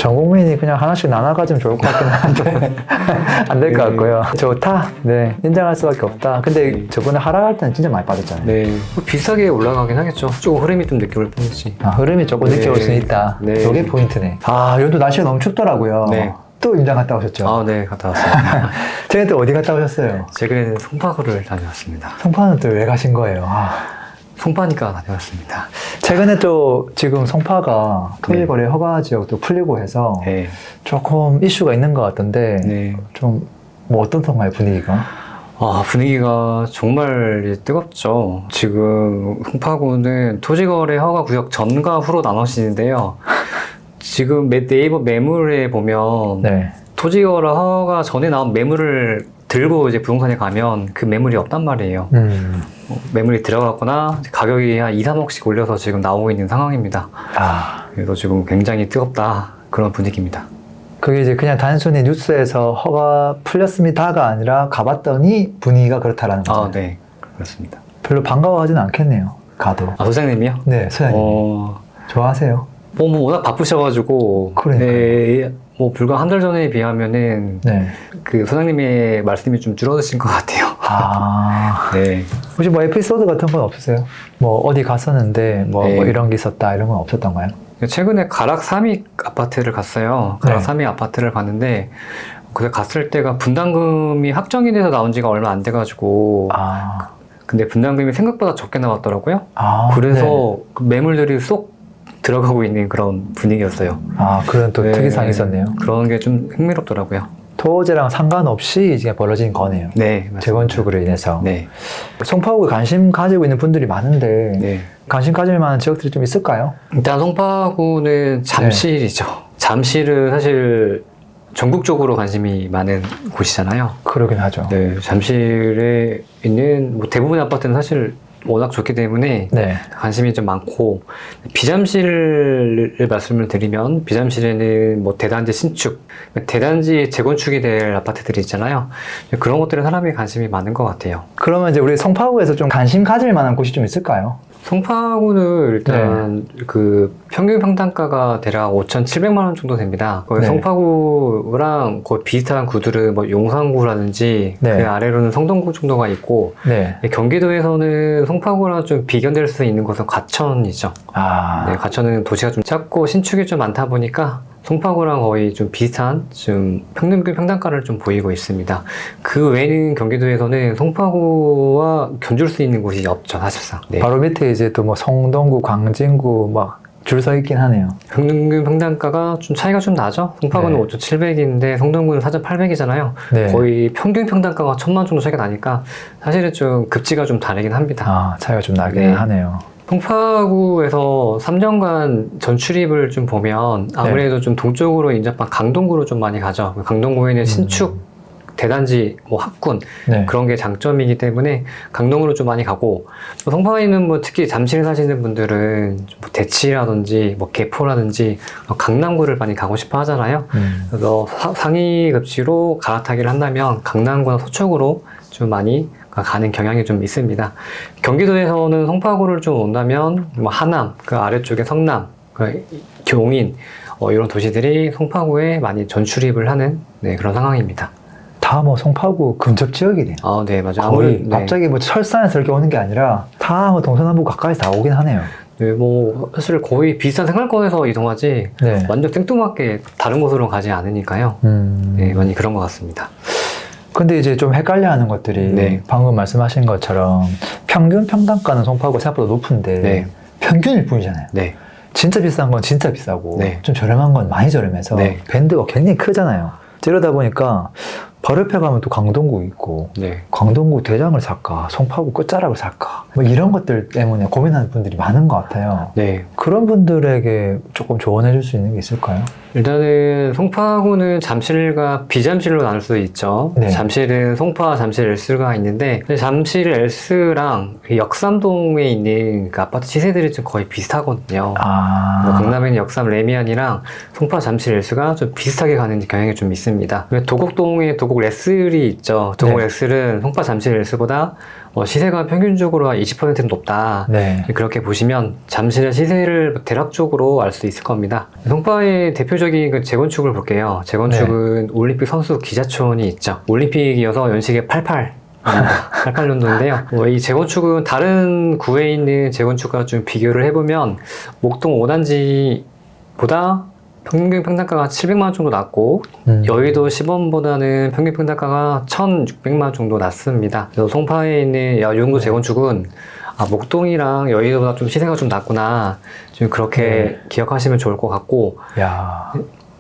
전 국민이 그냥 하나씩 나눠 가지면 좋을 것 같긴 한데 안 될 것 같고요. 좋다. 네, 인정할 수밖에 없다. 근데 저번에 하락할 때는 진짜 많이 빠졌잖아요. 네, 뭐 비싸게 올라가긴 하겠죠. 조금 흐름이 좀 늦게 올 뿐이지. 아, 흐름이 조금 늦게 올 수는 있다. 네. 이게 포인트네. 아, 요즘 날씨가 너무 춥더라고요. 네. 또 임장 갔다 오셨죠? 아, 네, 갔다 왔습니다. 제가 또 어디 갔다 오셨어요? 최근에는 송파구를 다녀왔습니다. 송파는 또 왜 가신 거예요? 아, 송파니까 다녀왔습니다. 최근에 또 지금 송파가 토지거래 허가 지역도 풀리고 해서 네, 조금 이슈가 있는 것 같던데 네. 좀 뭐 어떻던가요, 분위기가? 아, 분위기가 정말 뜨겁죠. 지금 송파구는 토지거래 허가 구역 전과 후로 나눠지는데요. 지금 네이버 매물에 보면 네. 토지거래 허가 전에 나온 매물을 들고 이제 부동산에 가면 그 매물이 없단 말이에요. 매물이 들어갔거나 가격이 한 2, 3억씩 올려서 지금 나오고 있는 상황입니다. 아, 그래서 지금 굉장히 뜨겁다 그런 분위기입니다. 그게 이제 그냥 단순히 뉴스에서 허가 풀렸습니다가 아니라 가봤더니 분위기가 그렇다라는 거죠. 아, 네, 그렇습니다. 별로 반가워하진 않겠네요. 가도. 아, 소장님이요? 네, 소장님. 좋아하세요? 뭐 워낙 바쁘셔가지고, 그러니까요. 네, 뭐 불과 한 달 전에 비하면은 네. 그 소장님의 말씀이 좀 줄어드신 것 같아요. 아, 네. 혹시 뭐 에피소드 같은 건 없으세요? 뭐 어디 갔었는데 뭐 네. 이런 게 있었다 이런 건 없었던가요? 최근에 가락 삼익 아파트를 갔어요. 가락 네. 삼익 아파트를 갔는데, 그때 갔을 때가 분담금이 확정이 돼서 나온 지가 얼마 안 돼가지고, 아, 근데 분담금이 생각보다 적게 나왔더라고요. 아, 그래서 네. 그 매물들이 쏙 들어가고 있는 그런 분위기였어요. 아, 그런 또 네. 특이사항이 있었네요. 그런 게 좀 흥미롭더라고요. 토지랑 상관없이 이제 벌어진 거네요. 네, 맞습니다. 재건축으로 인해서. 네, 송파구에 관심 가지고 있는 분들이 많은데 네. 관심 가질 만한 지역들이 좀 있을까요? 일단 송파구는 잠실이죠. 잠실은 사실 전국적으로 관심이 많은 곳이잖아요. 그러긴 하죠. 네, 잠실에 있는 뭐 대부분의 아파트는 사실 워낙 좋기 때문에 네. 관심이 좀 많고, 비잠실을 말씀을 드리면 비잠실에는 뭐 대단지 신축, 대단지 재건축이 될 아파트들이 있잖아요. 그런 것들에 사람이 관심이 많은 것 같아요. 그러면 이제 우리 송파구에서 좀 관심 가질 만한 곳이 좀 있을까요? 송파구는 일단 그 평균 평당가가 대략 5,700만 원 정도 됩니다. 거기 네. 송파구랑 거의 비슷한 구들은 뭐 용산구라든지 네. 그 아래로는 성동구 정도가 있고, 네. 경기도에서는 송파구랑 좀 비견될 수 있는 곳은 과천이죠. 아, 네, 과천은 도시가 좀 작고 신축이 좀 많다 보니까 송파구랑 거의 좀 비슷한 좀 평균 평당가를 좀 보이고 있습니다. 그 외에는 경기도에서는 송파구와 견줄 수 있는 곳이 없죠, 사실상. 네. 바로 밑에 이제 또 뭐 성동구, 광진구 막 줄 서 있긴 하네요. 평균 평당가가 좀 차이가 좀 나죠? 송파구는 네. 5,700인데 성동구는 4,800이잖아요. 네. 거의 평균 평당가가 1,000만 원 정도 차이가 나니까 사실은 좀 급지가 좀 다르긴 합니다. 아, 차이가 좀 나긴 네. 하네요. 송파구에서 3년간 전출입을 좀 보면 아무래도 좀 동쪽으로 인접한 강동구로 좀 많이 가죠. 강동구에는 신축, 대단지, 뭐 학군 네. 그런 게 장점이기 때문에 강동으로 좀 많이 가고, 또 송파에는 뭐 특히 잠실에 사시는 분들은 뭐 대치라든지 뭐 개포라든지 강남구를 많이 가고 싶어 하잖아요. 그래서 상위 급지로 갈아타기를 한다면 강남구나 서초구로 좀 많이 가는 경향이 좀 있습니다. 경기도에서는 송파구를 좀 온다면 뭐 하남, 그 아래쪽에 성남, 그 용인 이런 도시들이 송파구에 많이 전출입을 하는 그런 상황입니다. 다 뭐 송파구 근접 지역이네요. 아, 네, 맞아요. 거의 네. 갑자기 뭐 철산에서 이렇게 오는 게 아니라 다 뭐 동서남북 가까이서 다 오긴 하네요. 네, 뭐 사실 거의 비슷한 생활권에서 이동하지 네. 완전 생뚱맞게 다른 곳으로 가지 않으니까요. 네, 많이 그런 것 같습니다. 근데 이제 좀 헷갈려하는 것들이 네. 방금 말씀하신 것처럼 평균 평당가는 송파구 생각보다 높은데 네. 평균일 뿐이잖아요. 네, 진짜 비싼 건 진짜 비싸고 네. 좀 저렴한 건 많이 저렴해서 네. 밴드가 굉장히 크잖아요. 이러다 보니까 바로 옆에 가면 또 강동구 있고 네. 광동구 대장을 살까 송파구 끝자락을 살까 뭐 이런 것들 때문에 고민하는 분들이 많은 것 같아요. 네. 그런 분들에게 조금 조언해 줄 수 있는 게 있을까요? 일단은 송파구는 잠실과 비잠실로 나눌 수 있죠. 네. 잠실은 송파, 잠실 L수가 있는데 잠실 L수랑 역삼동에 있는 그 아파트 시세들이 좀 거의 비슷하거든요. 아, 강남에 있는 역삼 레미안이랑 송파, 잠실 L수가 좀 비슷하게 가는 경향이 좀 있습니다. 도곡동의 도곡 레슬이 있죠. 도곡 네. 레슬은 송파 잠실 레슬보다 시세가 평균적으로 한 20%는 높다. 네. 그렇게 보시면 잠실의 시세를 대략적으로 알 수 있을 겁니다. 송파의 대표적인 그 재건축을 볼게요. 재건축은 올림픽 선수 기자촌이 있죠. 올림픽이어서 연식에 88년도인데요. 이 재건축은 다른 구에 있는 재건축과 좀 비교를 해보면 목동 5단지보다 평균 평당가가 700만 원 정도 낮고 여의도 10원보다는 평균 평당가가 1,600만 원 정도 낮습니다. 그래서 송파에 있는 이 정도 재건축은 목동이랑 여의도보다 좀 시세가 좀 낮구나, 좀 그렇게 기억하시면 좋을 것 같고, 야.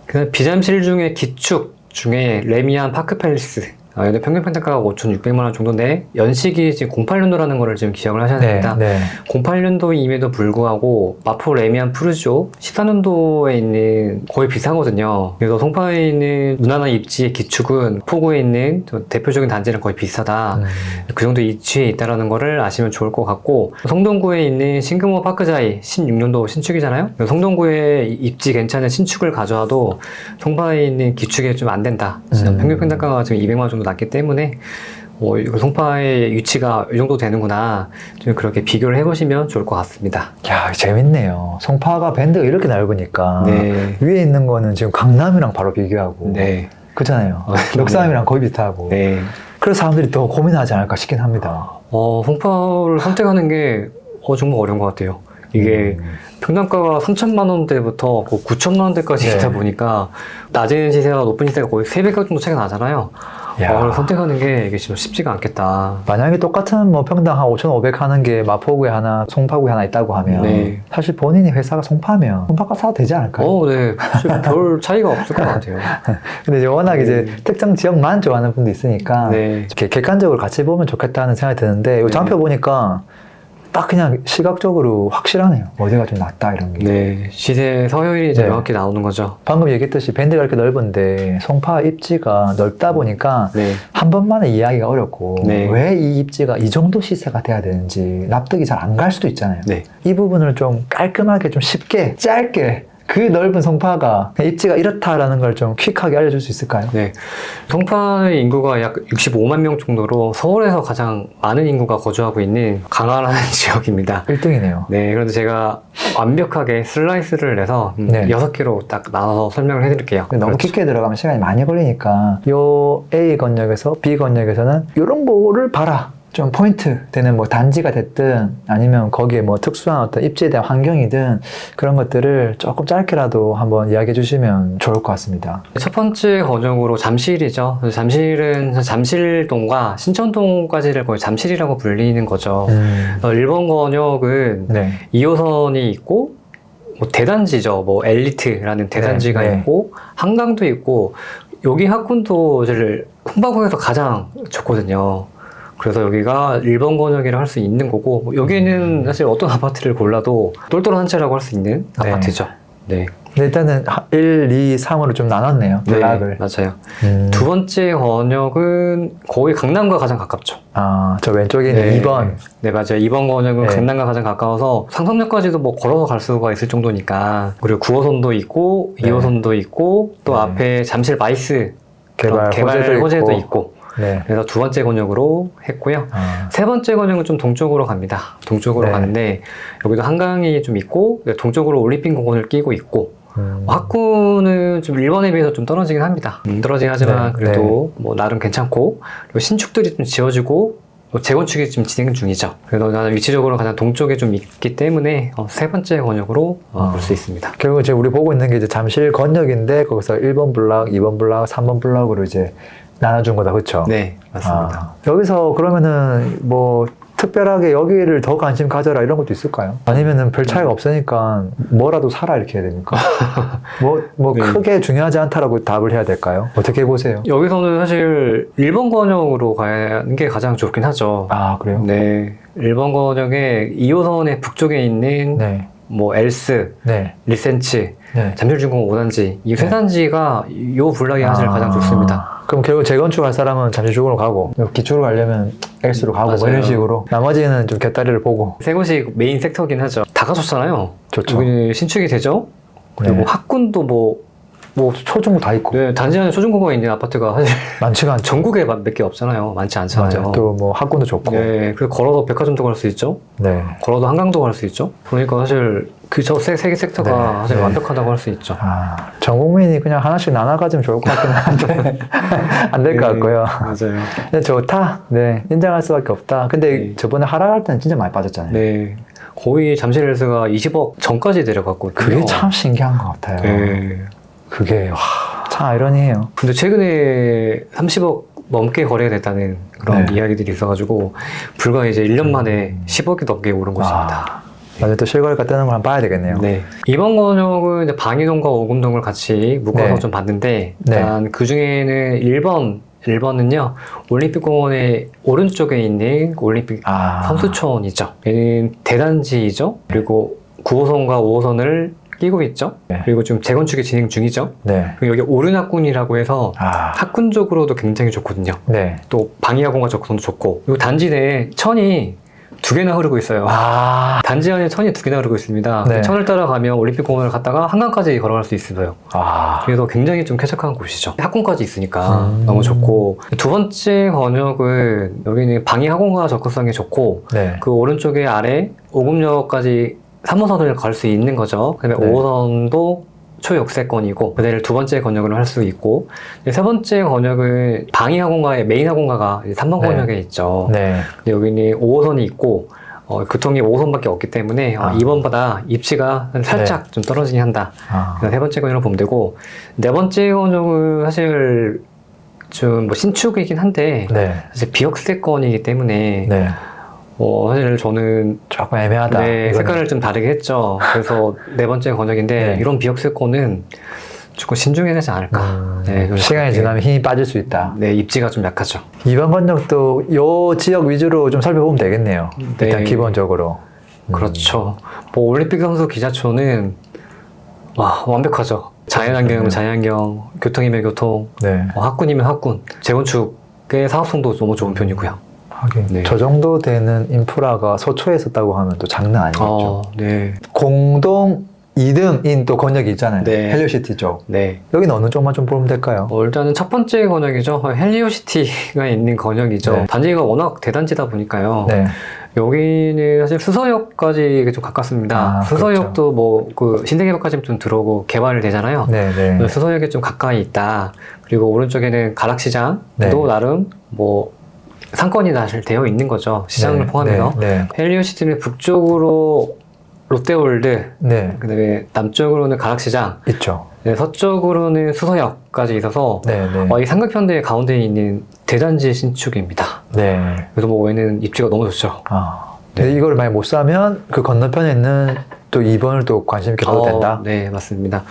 그다음 비잠실 중에 기축 중에 레미안 파크팰리스, 여기 평균 평당가가 5,600만 원 정도인데 연식이 지금 08년도라는 거를 지금 기억을 하셔야 됩니다. 네. 08년도임에도 불구하고 마포 레미안 푸르지오 14년도에 있는 거의 비슷하거든요. 그래서 송파에 있는 무난한 입지의 기축은 포구에 있는 대표적인 단지랑 거의 비슷하다. 그 정도 위치에 있다는 거를 아시면 좋을 것 같고, 성동구에 있는 신금호 파크자이 16년도 신축이잖아요. 성동구에 입지 괜찮은 신축을 가져와도 송파에 있는 기축에 좀 안 된다. 평균 평당가가 지금 200만 원 정도 낮기 때문에 송파의 위치가 이 정도 되는구나, 좀 그렇게 비교를 해보시면 좋을 것 같습니다. 야, 재밌네요. 송파가 밴드가 이렇게 넓으니까 네. 위에 있는 거는 지금 강남이랑 바로 비교하고 네. 그렇잖아요. 역삼이랑 거의 비슷하고. 네. 그래서 사람들이 더 고민하지 않을까 싶긴 합니다. 송파를 선택하는 게 정말 어려운 것 같아요. 이게 평당가가 3천만 원대부터 9천만 원대까지 있다 보니까 낮은 시세와 높은 시세가 거의 3배 정도 차이가 나잖아요. 그걸 선택하는 게 이게 진짜 쉽지가 않겠다. 만약에 똑같은 뭐 평당 한 5,500 하는 게 마포구에 하나, 송파구에 하나 있다고 하면 네. 사실 본인이 회사가 송파면 송파가 사도 되지 않을까요? 네. 별 차이가 없을 것 같아요. 근데 이제 워낙 이제 특정 지역만 좋아하는 분도 있으니까 네. 이렇게 객관적으로 같이 보면 좋겠다는 생각이 드는데 이 장표 보니까 딱 그냥 시각적으로 확실하네요. 어디가 좀 낫다 이런 게. 네. 시세 서열이 이제 명확히 나오는 거죠. 방금 얘기했듯이 밴드가 이렇게 넓은데 송파 입지가 넓다 보니까 네. 한 번만에 이해하기가 어렵고 네. 왜 이 입지가 이 정도 시세가 돼야 되는지 납득이 잘 안 갈 수도 있잖아요. 네. 이 부분을 좀 깔끔하게 좀 쉽게 짧게 그 넓은 송파가 입지가 이렇다라는 걸 좀 퀵하게 알려줄 수 있을까요? 네. 송파의 인구가 약 65만 명 정도로 서울에서 가장 많은 인구가 거주하고 있는 강화라는 지역입니다. 1등이네요. 네. 그런데 제가 완벽하게 슬라이스를 내서 네. 6개로 딱 나눠서 설명을 해드릴게요. 너무 그렇죠. 깊게 들어가면 시간이 많이 걸리니까 요 A 건역에서 B 건역에서는 이런 거를 봐라. 좀 포인트 되는 뭐 단지가 됐든 아니면 거기에 뭐 특수한 어떤 입지에 대한 환경이든 그런 것들을 조금 짧게라도 한번 이야기해 주시면 좋을 것 같습니다. 첫 번째 건역으로 잠실이죠. 잠실은 잠실동과 신천동까지를 거의 잠실이라고 불리는 거죠. 1번 건역은 네. 2호선이 있고 뭐 대단지죠. 뭐 엘리트라는 대단지가 네. 있고 한강도 있고, 여기 학군도를 송파구에서 가장 좋거든요. 그래서 여기가 1번 건역이라 할 수 있는 거고, 여기는 사실 어떤 아파트를 골라도 똘똘한 채라고 할 수 있는 네. 아파트죠. 네. 근데 일단은 1, 2, 3으로 좀 나눴네요. 블락을. 네, 맞아요. 두 번째 건역은 거의 강남과 가장 가깝죠. 저 왼쪽에 있는 2번. 네, 맞아요. 2번 건역은 네. 강남과 가장 가까워서 상성역까지도 뭐 걸어서 갈 수가 있을 정도니까. 그리고 9호선도 있고, 네. 2호선도 있고, 또 네. 앞에 잠실 마이스 개발 호재도 있고. 네. 그래서 두 번째 건역으로 했고요. 세 번째 건역은 좀 동쪽으로 갑니다. 동쪽으로 네. 가는데 여기도 한강이 좀 있고, 동쪽으로 올림픽 공원을 끼고 있고, 학구는 좀 1번에 비해서 좀 떨어지긴 합니다. 떨어지긴 하지만 네. 그래도 뭐 나름 괜찮고, 그리고 신축들이 좀 지어지고 재건축이 좀 진행 중이죠. 그래서 나는 위치적으로 가장 동쪽에 좀 있기 때문에 세 번째 건역으로 볼 수 있습니다. 결국 이제 우리 보고 있는 게 이제 잠실 건역인데 거기서 1번 블락, 2번 블락, 3번 블락으로 이제 나눠준 거다, 그렇죠? 네, 맞습니다. 여기서 그러면은 뭐 특별하게 여기를 더 관심 가져라 이런 것도 있을까요? 아니면은 별 차이가 없으니까 뭐라도 사라 이렇게 해야 됩니까? 뭐 네. 크게 중요하지 않다라고 답을 해야 될까요? 어떻게 보세요? 여기서는 사실 1번 건역으로 가는 게 가장 좋긴 하죠. 그래요? 네. 1번 건역에 2호선의 북쪽에 있는 네. 뭐 엘스, 네. 리센츠, 네. 잠실중공 5단지, 이 세 네. 단지가 요 블락이 사실 가장 좋습니다. 그럼 결국 재건축할 사람은 잠실중으로 가고 기초로 가려면 엘스로 가고 뭐 이런 식으로 나머지는 좀 곁다리를 보고. 세 곳이 메인 섹터긴 하죠. 다 갖췄잖아요. 좋죠. 여기 신축이 되죠. 그리고 네. 학군도 뭐 뭐 초중고 다 있고 네, 단지 안에 초중고가 있는 아파트가 사실 많지가 않죠. 전국에 몇 개 없잖아요. 많지 않잖아요. 맞아요. 또 뭐 학군도 좋고. 네, 그래서 걸어도 백화점도 갈 수 있죠. 네. 걸어도 한강도 갈 수 있죠. 그러니까 사실 저 세 개 섹터가 네, 사실 네. 완벽하다고 할 수 있죠. 전 국민이 그냥 하나씩 나눠 가지면 좋을 것 같긴 한데 안 될 것 같고요. 맞아요. 근데 좋다. 네, 인정할 수밖에 없다. 근데 네. 저번에 하락할 때는 진짜 많이 빠졌잖아요. 네, 거의 잠실에서가 20억 전까지 내려갔거든요. 그게 참 신기한 것 같아요. 네. 그게 참 아이러니해요. 근데 최근에 30억 넘게 거래가 됐다는 그런 네. 이야기들이 있어가지고 불과 이제 1년 만에 10억이 넘게 오른 곳입니다. 나중에 또 실거래가 뜨는 걸 한번 봐야 되겠네요. 네. 이번 건역은 이제 방이동과 오금동을 같이 묶어서 네. 좀 봤는데 네. 일단 그 중에는 1번은요 올림픽공원의 오른쪽에 있는 올림픽 선수촌이죠. 얘는 대단지이죠. 그리고 9호선과 5호선을 끼고 있죠. 네. 그리고 좀 재건축이 진행 중이죠. 네. 그리고 여기 오르락군이라고 해서 학군 쪽으로도 굉장히 좋거든요. 네. 또 방이하공과 접근도 좋고 그리고 단지 내에 천이 2개나 흐르고 있어요. 단지 안에 천이 2개나 흐르고 있습니다. 네. 그 천을 따라가면 올림픽공원을 갔다가 한강까지 걸어갈 수 있어요. 그래서 굉장히 좀 쾌적한 곳이죠. 학군까지 있으니까 너무 좋고 두 번째 건역은 여기는 방이학원과 접근성이 좋고 네. 그 오른쪽에 아래 오금역까지 3호선을 갈 수 있는 거죠. 그다음에 네. 5호선도 초역세권이고 그대를 두 번째 건역으로 할 수 있고 세 번째 건역은 방위학원과의 메인 학원가가 3번 네. 건역에 있죠. 네. 근데 여기는 5호선이 있고 교통이 5호선밖에 없기 때문에 2번보다 입지가 살짝 좀 떨어지긴 한다. 그래서 세 번째 건역으로 보면 되고 네 번째 건역은 사실 좀 뭐 신축이긴 한데 네. 사실 비역세권이기 때문에 네. 사실 저는 조금 애매하다. 네, 이거는. 색깔을 좀 다르게 했죠. 그래서 네 번째 건역인데 네. 이런 비역세권은 조금 신중해야 되지 않을까. 네, 좀 시간이 그렇게. 지나면 힘이 빠질 수 있다. 네, 입지가 좀 약하죠. 이번 건역도 요 지역 위주로 좀 살펴보면 되겠네요. 네. 일단 기본적으로. 그렇죠. 뭐 올림픽 선수 기자촌은 와 완벽하죠. 자연환경이면 자연환경, 교통이면 교통, 네. 학군이면 학군, 재건축의 사업성도 너무 좋은 편이고요. 하긴 네. 저 정도 되는 인프라가 서초에 있었다고 하면 또 장난 아니겠죠. 네, 공동 2등인 또 건역이 있잖아요. 네. 헬리오시티 쪽. 네. 여기는 어느 쪽만 좀 보면 될까요? 일단은 첫 번째 건역이죠. 헬리오시티가 있는 건역이죠. 네. 단지가 워낙 대단지다 보니까요. 네. 여기는 사실 수서역까지 좀 가깝습니다. 수서역도 뭐 그 신세계역까지 좀 들어오고 개발이 되잖아요. 네, 네. 수서역에 좀 가까이 있다. 그리고 오른쪽에는 가락시장도 네. 나름 뭐 상권이 사실 되어 있는 거죠. 시장을 네, 포함해서. 네, 헬리오시티는 북쪽으로 롯데월드, 네. 그다음에 남쪽으로는 가락시장, 있죠. 네, 서쪽으로는 수서역까지 있어서 네, 네. 이 삼각편대 가운데에 있는 대단지 신축입니다. 네. 그래서 뭐 얘는 입지가 너무 좋죠. 근데 이걸 만약 못 사면 그 건너편에 있는 또 2번을 또 관심 있게 봐도 된다? 네, 맞습니다.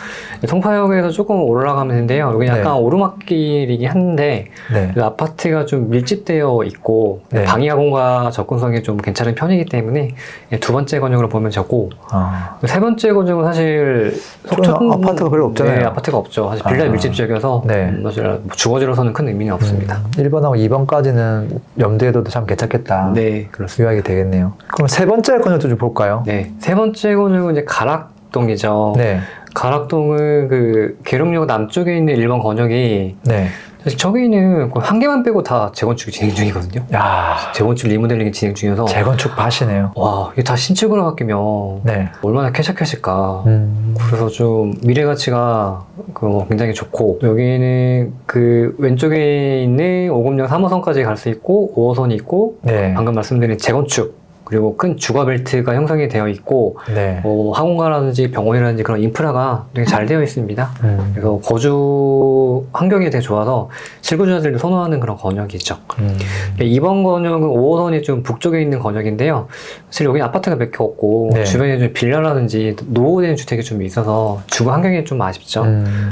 송파역에서 조금 올라가면 되는데요. 여기 약간 네. 오르막길이긴 한데 네. 그 아파트가 좀 밀집되어 있고 네. 방위학원과 접근성이 좀 괜찮은 편이기 때문에 두 번째 건역으로 보면 되고 세 번째 건역은 사실 저는 아파트가 별로 없잖아요. 네, 아파트가 없죠. 사실 빌라 밀집 지역이어서 네. 사실 주거지로서는 큰 의미는 없습니다. 1번하고 2번까지는 염두에 둬도 참 괜찮겠다. 네, 그렇습니다. 요약이 되겠네요. 그럼 세 번째 건역도 좀 볼까요? 네, 세 번째 건역은 이제 가락동이죠. 네. 가락동은 그 계룡역 남쪽에 있는 1번 건역이 네. 사실 저기는 거의 한 개만 빼고 다 재건축이 진행 중이거든요. 야, 재건축 리모델링이 진행 중이어서 재건축 밭이네요. 와, 이게 다 신축으로 바뀌면 네. 얼마나 쾌적해질까. 음. 그래서 좀 미래 가치가 굉장히 좋고 여기는 그 왼쪽에 있는 오금역 3호선까지 갈 수 있고 5호선이 있고 네. 방금 말씀드린 재건축 그리고 큰 주거 벨트가 형성이 되어 있고 네. 학원가라든지 병원이라든지 그런 인프라가 되게 잘 되어 있습니다. 음. 그래서 거주 환경이 되게 좋아서 실거주자들도 선호하는 그런 건역이죠. 이번 건역은 5호선이 좀 북쪽에 있는 건역인데요. 사실 여기 아파트가 몇 개 없고 네. 주변에 좀 빌라라든지 노후된 주택이 좀 있어서 주거 환경이 좀 아쉽죠.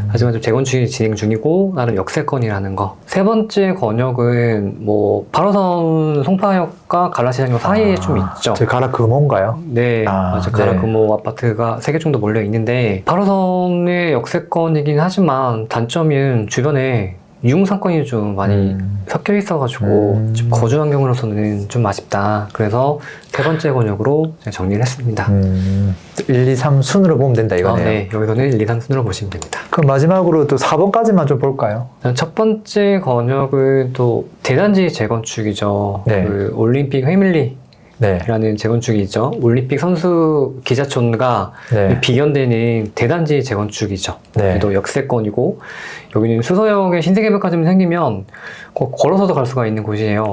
하지만 좀 재건축이 진행 중이고 나름 역세권이라는 거. 세 번째 건역은 뭐 8호선 송파역과 갈라시장역 사이에 좀 있죠. 저 가락 금호인가요? 네, 맞아. 네. 가락금호 아파트가 3개 정도 몰려 있는데 8호선의 역세권이긴 하지만 단점은 주변에 유흥상권이 좀 많이 섞여 있어가지고 좀 거주 환경으로서는 좀 아쉽다. 그래서 세 번째 권역으로 제가 정리를 했습니다. 1, 2, 3 순으로 보면 된다 이거네요. 네, 여기서는 1, 2, 3순으로 보시면 됩니다. 그럼 마지막으로 또 4번까지만 좀 볼까요? 첫 번째 권역은 또 대단지 재건축이죠. 네. 그 올림픽 회밀리 네. 라는 재건축이 있죠. 올림픽 선수 기자촌과 네. 비견되는 대단지 재건축이죠. 네. 또 역세권이고 여기는 수서역에 신세계백화점이 생기면 걸어서도 갈 수가 있는 곳이에요.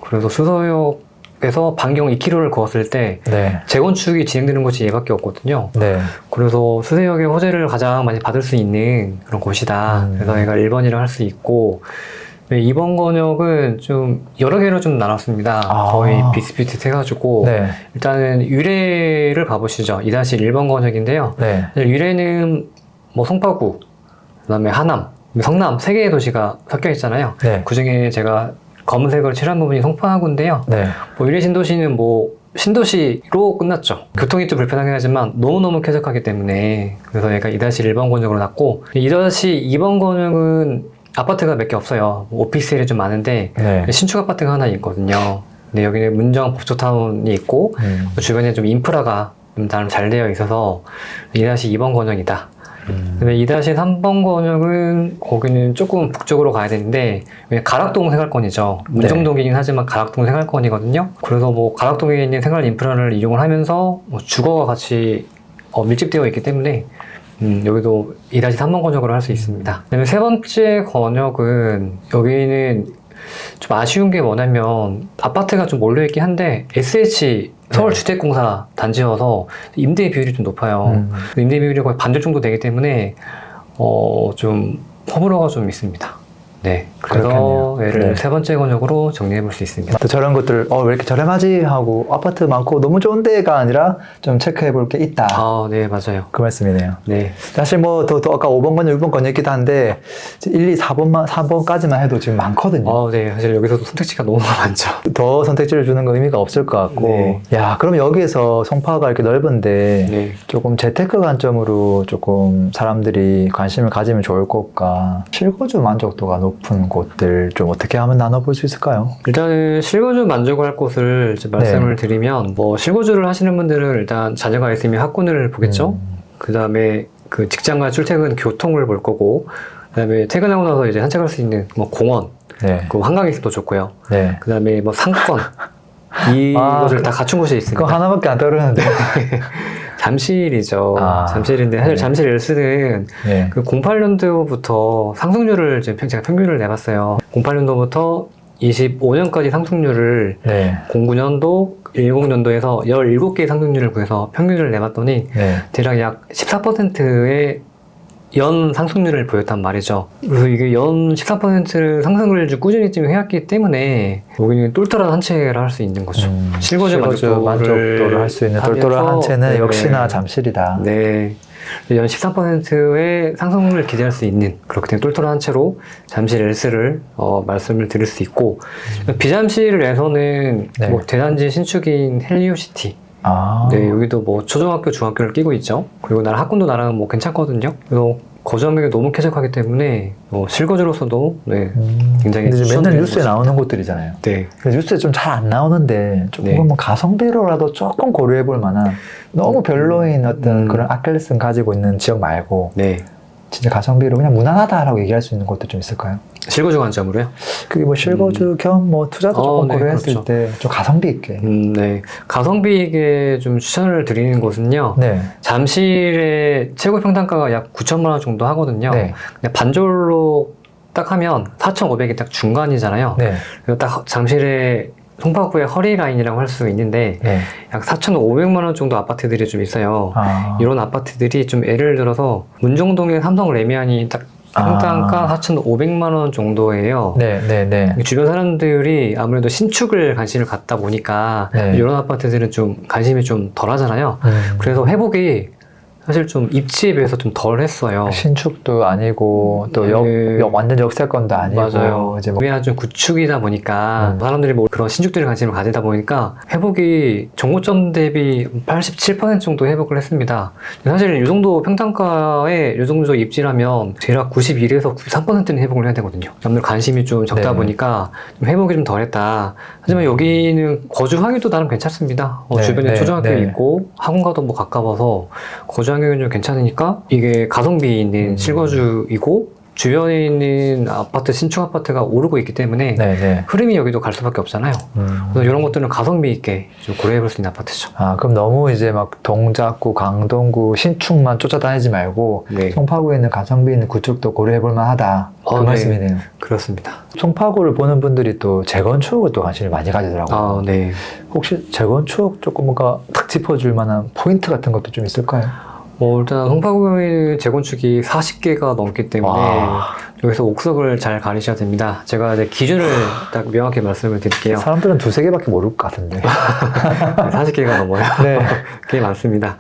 그래서 수서역에서 반경 2km를 걸었을 때 네. 재건축이 진행되는 곳이 얘밖에 없거든요. 네. 그래서 수서역의 호재를 가장 많이 받을 수 있는 그런 곳이다. 그래서 얘가 1번이라 할 수 있고 네, 이번 권역은 좀 여러 개로 좀 나눴습니다. 거의 비슷비슷해가지고 네. 일단은 유래를 봐보시죠. 2-1번 권역인데요. 네. 유래는 뭐 송파구, 그다음에 하남, 성남 세 개의 도시가 섞여 있잖아요. 네. 그 중에 제가 검은색으로 칠한 부분이 송파구인데요. 네. 뭐 유래 신도시는 뭐 신도시로 끝났죠. 교통이 좀 불편하긴 하지만 너무너무 쾌적하기 때문에 그래서 얘가 2-1번 권역으로 났고 2-2번 권역은 아파트가 몇 개 없어요. 오피스텔이 좀 많은데 네. 신축 아파트가 하나 있거든요. 근데 여기는 문정 법조타운이 있고 주변에 좀 인프라가 좀 나름 잘 되어 있어서 2-2번 권역이다. 그다음에 2-3번 권역은 거기는 조금 북쪽으로 가야 되는데 가락동 생활권이죠. 문정동이긴 하지만 가락동 생활권이거든요. 그래서 뭐 가락동에 있는 생활 인프라를 이용을 하면서 뭐 주거가 같이 밀집되어 있기 때문에 여기도 2-3번 권역으로 할 수 있습니다. 그다음에 세 번째 권역은 여기는 좀 아쉬운 게 뭐냐면 아파트가 좀 몰려있긴 한데 SH 서울주택공사 단지여서 임대 비율이 좀 높아요. 임대 비율이 거의 반절 정도 되기 때문에 좀 호불호가 좀 있습니다. 네, 그래서 그렇겠네요. 얘를 네. 세 번째 권역으로 정리해 볼 수 있습니다. 또 저런 것들 왜 이렇게 저렴하지 하고 아파트 많고 너무 좋은 데가 아니라 좀 체크해 볼 게 있다. 네, 맞아요. 그 말씀이네요. 네. 사실 뭐 더 아까 5번 권역, 6번 권역이기도 한데 1, 2, 4번까지만 해도 지금 많거든요. 네, 사실 여기서도 선택지가 너무 많죠. 더 선택지를 주는 건 의미가 없을 것 같고 네. 야 그럼 여기에서 송파가 이렇게 넓은데 네. 조금 재테크 관점으로 조금 사람들이 관심을 가지면 좋을 것과 실거주 만족도가 높은 곳들 좀 어떻게 하면 나눠볼 수 있을까요? 일단은 실거주 만족할 곳을 이제 말씀을 드리면 뭐 실거주를 하시는 분들은 일단 자녀가 있으면 학군을 보겠죠. 그 다음에 그 직장과 출퇴근 교통을 볼 거고 그 다음에 퇴근하고 나서 이제 산책할 수 있는 뭐 공원 네. 그 한강이 있어도 좋고요. 네. 그 다음에 뭐 상권 이것을 다 갖춘 곳이 있습니다. 그거 하나밖에 안 떠오르는데. 잠실이죠. 잠실인데 사실 네. 잠실 엘스는 네. 그 08년도부터 상승률을 지금 제가 평균을 내봤어요. 08년도부터 25년까지 상승률을 네. 09년도, 10년도에서 17개의 상승률을 구해서 평균을 내봤더니 네. 대략 약 14%의 연 상승률을 보였단 말이죠. 그래서 이게 연 14% 상승을 꾸준히 좀 해왔기 때문에 여기는 똘똘한 한 채를 할 수 있는 거죠. 실거주 만족도를 할 수 있는 똘똘한 한 채는 역시나 잠실이다. 네. 연 13%의 상승률을 기대할 수 있는 그렇게 된 똘똘한 한 채로 잠실 엘스를 말씀을 드릴 수 있고 비잠실에서는 네. 뭐 대단지 신축인 헬리오시티 네, 여기도 뭐 초등학교, 중학교를 끼고 있죠. 그리고 나랑 학군도 나랑 뭐 괜찮거든요. 그래서 거주 환경이 너무 쾌적하기 때문에 실거주로서도 네, 굉장히 근데 지금 맨날 추천드리는 뉴스에 곳이죠. 나오는 곳들이잖아요. 네. 뉴스에 좀 잘 안 나오는데 조금 네. 뭐 가성비로라도 조금 고려해 볼 만한 너무 별로인 어떤 그런 아킬레스건 가지고 있는 지역 말고 네. 진짜 가성비로 그냥 무난하다라고 얘기할 수 있는 곳도 좀 있을까요? 실거주 관점으로요? 그게 뭐 실거주 겸 뭐 투자도 조금 네, 고려했을 그렇죠. 때 좀 가성비 있게. 네. 가성비에게 좀 추천을 드리는 곳은요. 네. 잠실의 최고 평당가가 약 9천만 원 정도 하거든요. 네. 근데 반절로 딱 하면 4,500이 딱 중간이잖아요. 네. 그래서 딱 잠실의 송파구의 허리 라인이라고 할 수 있는데 네. 약 4,500만 원 정도 아파트들이 좀 있어요. 이런 아파트들이 좀 예를 들어서 문정동의 삼성 레미안이 딱 평당가 4,500만 원 정도예요. 네. 네. 네. 주변 사람들이 아무래도 신축을 관심을 갖다 보니까 네. 이런 아파트들은 좀 관심이 좀 덜 하잖아요. 그래서 회복이 사실 좀 입지에 비해서 좀 덜 했어요. 신축도 아니고 또 네. 완전 역세권도 아니고 맞아요. 이제 뭐 구매가 좀 구축이다 보니까 사람들이 뭐 그런 신축들에 관심을 가지다 보니까 회복이 정고점 대비 87% 정도 회복을 했습니다. 사실 이 정도 평당가에 이 정도 입지라면 대략 91에서 93%는 회복을 해야 되거든요. 남들 관심이 좀 적다 네. 보니까 좀 회복이 좀 덜했다. 하지만 여기는 거주 환경도 나름 괜찮습니다. 네, 주변에 네, 초등학교 네. 있고 학원가도 뭐 가까워서 거주 환경이 좀 괜찮으니까 이게 가성비 있는 실거주이고 주변에 있는 아파트, 신축 아파트가 오르고 있기 때문에 네네. 흐름이 여기도 갈 수밖에 없잖아요. 그래서 이런 것들은 가성비 있게 좀 고려해 볼 수 있는 아파트죠. 아, 그럼 너무 이제 막 동작구, 강동구, 신축만 쫓아다니지 말고 네. 송파구에 있는 가성비 있는 구축도 고려해 볼 만하다. 그 네. 말씀이네요. 그렇습니다. 송파구를 보는 분들이 또 재건축을 또 관심을 많이 가지더라고요. 아, 네. 혹시 재건축 조금 뭔가 탁 짚어줄 만한 포인트 같은 것도 좀 있을까요? 일단 송파구에는 재건축이 40개가 넘기 때문에 와. 여기서 옥석을 잘 가리셔야 됩니다. 제가 이제 기준을 딱 명확히 말씀을 드릴게요. 사람들은 두세 개밖에 모를 것 같은데. 40개가 넘어요. 네. 꽤 많습니다.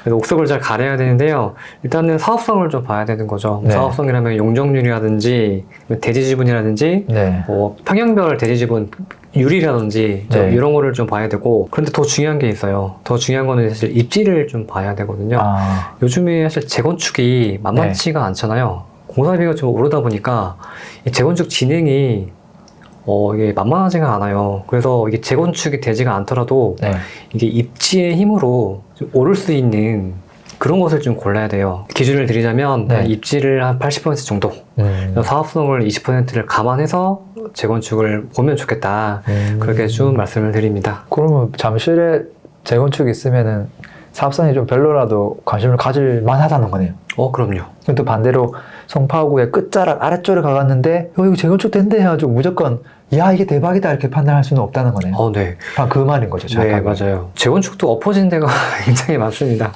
그래서 옥석을 잘 가려야 되는데요. 일단은 사업성을 좀 봐야 되는 거죠. 네. 사업성이라면 용적률이라든지 대지 지분이라든지 네. 뭐 평형별 대지 지분 유리라든지 좀 네. 이런 거를 좀 봐야 되고, 그런데 더 중요한 게 있어요. 더 중요한 거는 사실 입지를 좀 봐야 되거든요. 아, 요즘에 사실 재건축이 만만치가 않잖아요. 공사비가 좀 오르다 보니까 이 재건축 진행이 이게 만만하지가 않아요. 그래서 이게 재건축이 되지가 않더라도 네. 이게 입지의 힘으로 좀 오를 수 있는 그런 것을 좀 골라야 돼요. 기준을 드리자면 네. 한 입지를 한 80% 정도, 사업성을 20%를 감안해서 재건축을 보면 좋겠다. 그렇게 좀 말씀을 드립니다. 그러면 잠실에 재건축이 있으면은 사업성이 좀 별로라도 관심을 가질 만하다는 거네요. 그럼요. 그럼 또 반대로 송파구의 끝자락 아래쪽에 가봤는데 이거 재건축 된대 해가지고 무조건 야 이게 대박이다 이렇게 판단할 수는 없다는 거네요. 네. 그 말인 거죠. 네, 정확하게. 맞아요. 재건축도 엎어진 데가 굉장히 많습니다.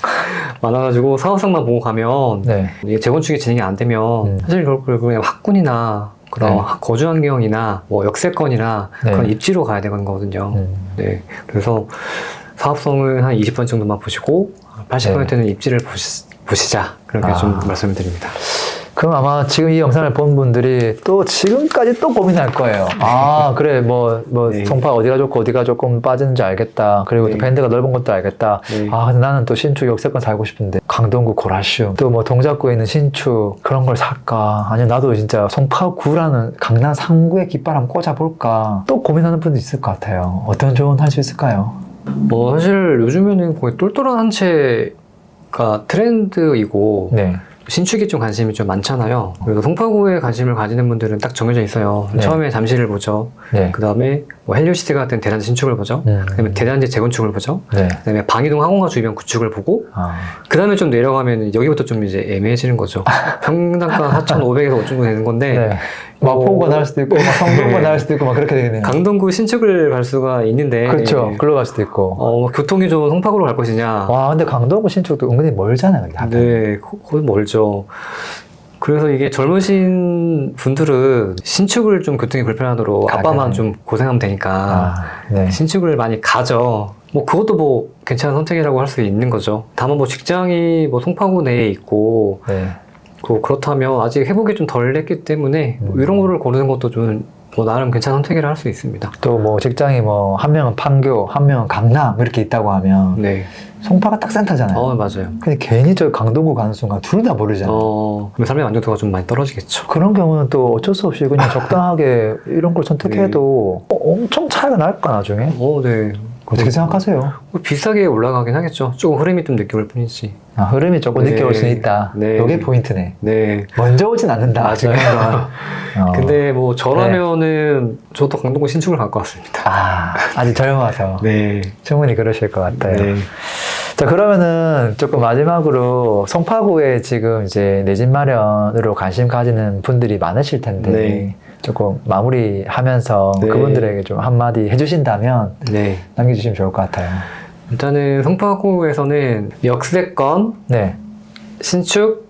많아가지고 사업성만 보고 가면 네. 이게 재건축이 진행이 안 되면 사실 결국 그냥 학군이나 그런 네. 거주 환경이나 뭐 역세권이나 네. 그런 입지로 가야 되는 거거든요. 네. 그래서 사업성은 한 20% 정도만 보시고 80%는 입지를 보시자. 그렇게 좀 말씀을 드립니다. 그럼 아마 지금 이 영상을 본 분들이 또 지금까지 또 고민할 거예요. 아, 그래, 네. 송파 어디가 좋고 어디가 조금 빠지는지 알겠다. 그리고 또 네. 밴드가 넓은 것도 알겠다. 네. 아, 근데 나는 또 신축 역세권 살고 싶은데 강동구 고라슈, 또 뭐 동작구에 있는 신축 그런 걸 살까? 아니, 나도 진짜 송파구라는 강남 3구의 깃바람 꽂아볼까? 또 고민하는 분도 있을 것 같아요. 어떤 조언 할 수 있을까요? 사실 요즘에는 거의 똘똘한 한 채가 트렌드이고 네. 신축에 좀 관심이 좀 많잖아요. 그래서 송파구에 관심을 가지는 분들은 딱 정해져 있어요. 네. 처음에 잠실을 보죠. 네. 그 다음에 뭐 헬리오시티 같은 대단지 신축을 보죠. 그 다음에 대단지 재건축을 보죠. 네. 그 다음에 방이동 항공과 주변 구축을 보고, 아, 그 다음에 좀 내려가면 여기부터 좀 이제 애매해지는 거죠. 평당가 4,500에서 5 정도 되는 건데, 네. 마포구가 나올 수도 있고, 성동구가 나올 수도 있고, 막 그렇게 되겠네요. 강동구 신축을 갈 수가 있는데, 그렇죠. 글로 갈 수도 있고. 교통이 좋은 송파구로 갈 것이냐. 와, 근데 강동구 신축도 은근히 멀잖아요. 네, 거의 멀죠. 그래서 이게 젊으신 분들은 신축을 좀 교통이 불편하도록 아빠만 좀 고생하면 되니까 네. 신축을 많이 가죠. 뭐 그것도 뭐 괜찮은 선택이라고 할 수 있는 거죠. 다만 뭐 직장이 뭐 송파구 내에 있고 네. 그렇다면 아직 회복이 좀 덜 됐기 때문에 뭐 이런 거를 고르는 것도 좀 뭐 나름 괜찮은 선택이라 할 수 있습니다. 또 뭐 직장이 뭐 한 명은 판교, 한 명은 강남 이렇게 있다고 하면 네. 송파가 딱 센터잖아요. 맞아요. 근데 괜히 저 강동구 가는 순간 둘 다 모르잖아요. 그럼 삶의 만족도가 좀 많이 떨어지겠죠. 그런 경우는 또 어쩔 수 없이 그냥 적당하게 이런 걸 선택해도 엄청 차이가 날까 나중에? 네. 어떻게 생각하세요? 비싸게 올라가긴 하겠죠. 조금 흐름이 좀 늦게 올 뿐이지. 아, 흐름이 조금 네. 늦게 올 수 있다. 네. 이게 포인트네. 네. 먼저 오진 않는다. 맞아요. 근데 뭐 네. 저라면은 저도 강동구 신축을 갈 것 같습니다. 아직 젊어서. 네. 충분히 그러실 것 같아요. 네. 자, 그러면은 조금 마지막으로 송파구에 지금 이제 내 집 마련으로 관심 가지는 분들이 많으실 텐데 네. 조금 마무리하면서 네. 그분들에게 좀 한마디 해주신다면 네. 남겨주시면 좋을 것 같아요. 일단은 송파구에서는 역세권, 네. 신축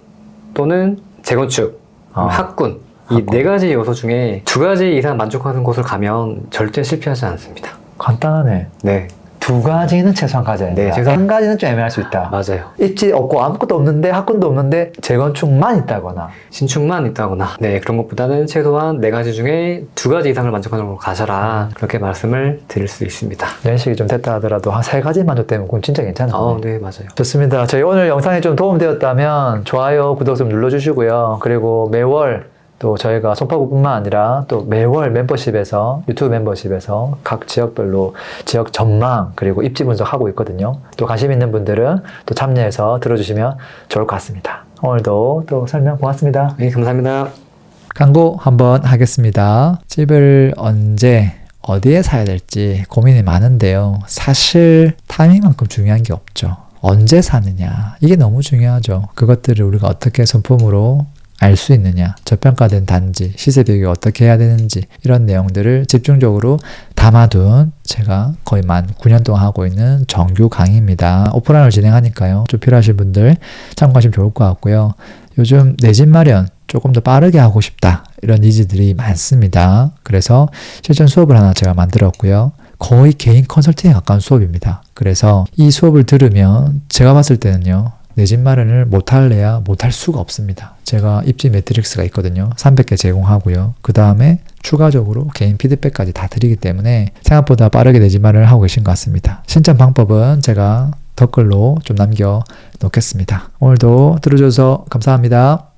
또는 재건축, 학군 이 학군. 4가지 요소 중에 2가지 이상 만족하는 곳을 가면 절대 실패하지 않습니다. 간단하네. 네. 두 가지는 최소한 가져야 된다. 네, 최소한- 한 가지는 좀 애매할 수 있다. 맞아요. 입지 없고 아무것도 없는데 학군도 없는데 재건축만 있다거나 신축만 있다거나 네 그런 것보다는 최소한 4가지 중에 2가지 이상을 만족하는 걸로 가셔라 그렇게 말씀을 드릴 수 있습니다. 연식이 좀 됐다 하더라도 한 3가지 만족되면 그건 진짜 괜찮은 거예요. 네 맞아요. 좋습니다. 저희 오늘 영상이 좀 도움되었다면 좋아요, 구독 좀 눌러주시고요. 그리고 매월 또 저희가 송파구뿐만 아니라 또 매월 멤버십에서 유튜브 멤버십에서 각 지역별로 지역 전망 그리고 입지 분석하고 있거든요. 또 관심 있는 분들은 또 참여해서 들어주시면 좋을 것 같습니다. 오늘도 또 설명 고맙습니다. 네 감사합니다. 광고 한번 하겠습니다. 집을 언제 어디에 사야 될지 고민이 많은데요. 사실 타이밍만큼 중요한 게 없죠. 언제 사느냐 이게 너무 중요하죠. 그것들을 우리가 어떻게 손품으로 알 수 있느냐, 저평가된 단지, 시세 비교를 어떻게 해야 되는지 이런 내용들을 집중적으로 담아둔 제가 거의 만 9년 동안 하고 있는 정규 강의입니다. 오프라인으로 진행하니까요. 좀 필요하신 분들 참고하시면 좋을 것 같고요. 요즘 내 집 마련 조금 더 빠르게 하고 싶다 이런 니즈들이 많습니다. 그래서 실전 수업을 하나 제가 만들었고요. 거의 개인 컨설팅에 가까운 수업입니다. 그래서 이 수업을 들으면 제가 봤을 때는요. 내 집 마련을 못할래야 못할 수가 없습니다. 제가 입지 매트릭스가 있거든요. 300개 제공하고요. 그 다음에 추가적으로 개인 피드백까지 다 드리기 때문에 생각보다 빠르게 내 집 마련을 하고 계신 것 같습니다. 신청 방법은 제가 댓글로 좀 남겨 놓겠습니다. 오늘도 들어줘서 감사합니다.